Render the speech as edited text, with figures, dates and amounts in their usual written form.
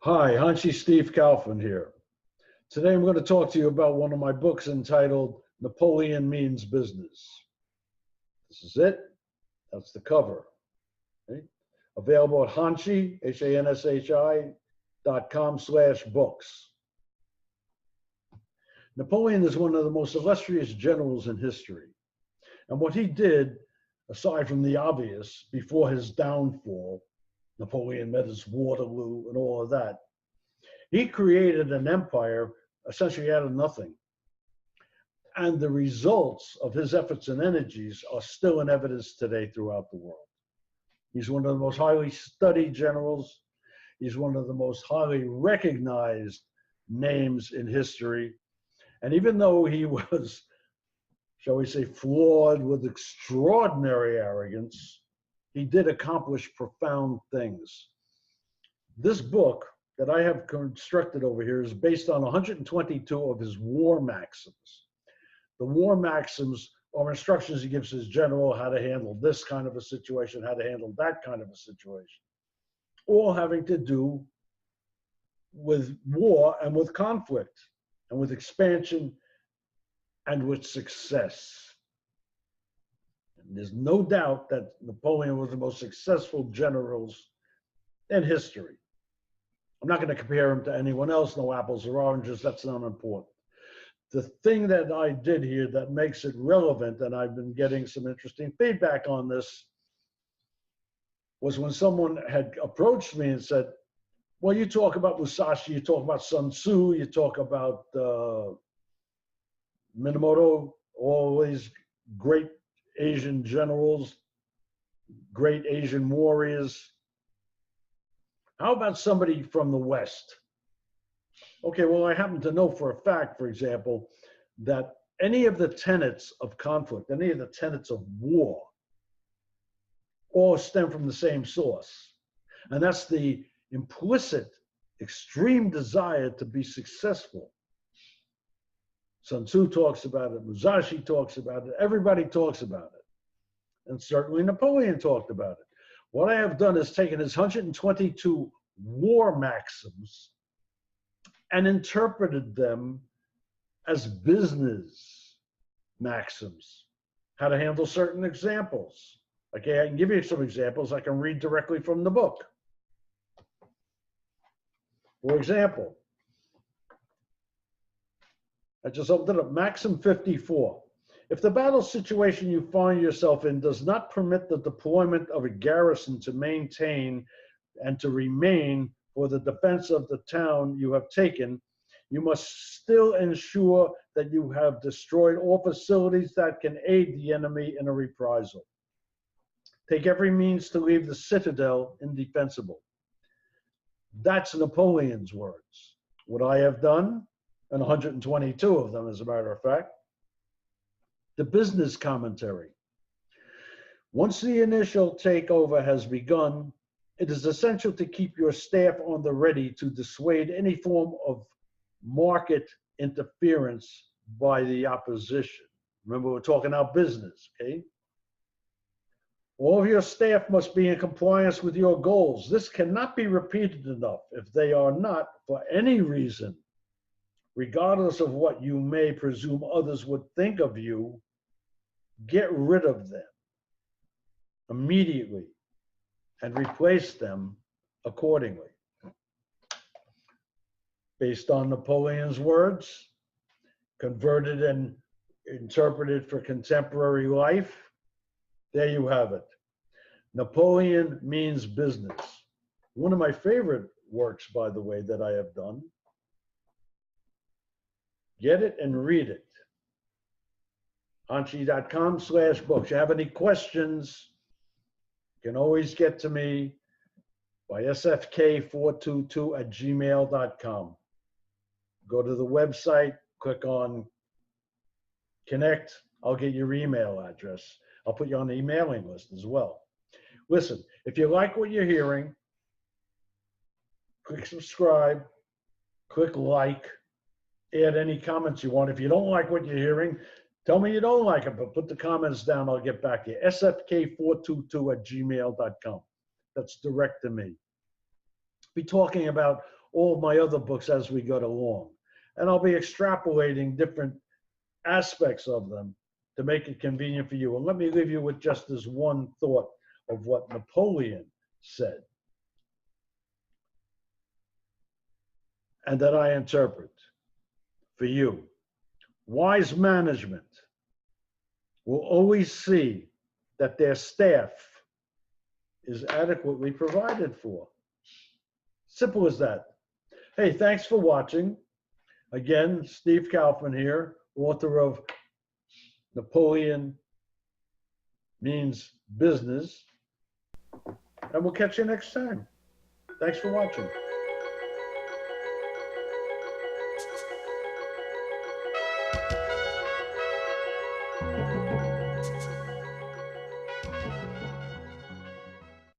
Hi, Hanshi Kaufman here. Today I'm going to talk to you about one of my books entitled Napoleon Means Business. This is it. That's the cover. Okay? Available at Hanshi, HANSHI.com/books. Napoleon is one of the most illustrious generals in history. And what he did, aside from the obvious, before his downfall, Napoleon met his Waterloo and all of that, he created an empire essentially out of nothing. And the results of his efforts and energies are still in evidence today throughout the world. He's one of the most highly studied generals. He's one of the most highly recognized names in history. And even though he was, shall we say, flawed with extraordinary arrogance, he did accomplish profound things. This book that I have constructed over here is based on 122 of his war maxims. The war maxims are instructions he gives his general how to handle this kind of a situation, how to handle that kind of a situation, all having to do with war and with conflict and with expansion and with success. And there's no doubt that Napoleon was the most successful generals in history. I'm not going to compare him to anyone else, no apples or oranges, that's not important. The thing that I did here that makes it relevant, and I've been getting some interesting feedback on this, was when someone had approached me and said, well, you talk about Musashi, you talk about Sun Tzu, you talk about Minamoto, all these great Asian generals, great Asian warriors. How about somebody from the West? Okay, well, I happen to know for a fact, for example, that any of the tenets of conflict, any of the tenets of war, all stem from the same source. And that's the implicit, extreme desire to be successful. Sun Tzu talks about it, Musashi talks about it, everybody talks about it. And certainly Napoleon talked about it. What I have done is taken his 122 war maxims and interpreted them as business maxims, how to handle certain examples. Okay, I can give you some examples. I can read directly from the book. For example, I just opened it up, Maxim 54. If the battle situation you find yourself in does not permit the deployment of a garrison to maintain and to remain for the defense of the town you have taken, you must still ensure that you have destroyed all facilities that can aid the enemy in a reprisal. Take every means to leave the citadel indefensible. That's Napoleon's words. What I have done, and 122 of them, as a matter of fact, the business commentary. Once the initial takeover has begun, it is essential to keep your staff on the ready to dissuade any form of market interference by the opposition. Remember, we're talking about business, okay? All of your staff must be in compliance with your goals. This cannot be repeated enough. If they are not, for any reason, regardless of what you may presume others would think of you, get rid of them immediately and replace them accordingly. Based on Napoleon's words, converted and interpreted for contemporary life, there you have it. Napoleon Means Business. One of my favorite works, by the way, that I have done. Get it and read it. Hanshi.com/books. You have any questions, you can always get to me by sfk422@gmail.com. Go to the website, click on connect. I'll get your email address. I'll put you on the emailing list as well. Listen, if you like what you're hearing, click subscribe, click like, add any comments you want. If you don't like what you're hearing, tell me you don't like it, but put the comments down. I'll get back to you. sfk422@gmail.com. That's direct to me. Be talking about all of my other books as we go along. And I'll be extrapolating different aspects of them to make it convenient for you. And let me leave you with just this one thought of what Napoleon said, and that I interpret for you. Wise management will always see that their staff is adequately provided for. Simple as that. Hey, thanks for watching. Again, Steve Kaufman here, author of Napoleon Means Business. And we'll catch you next time. Thanks for watching.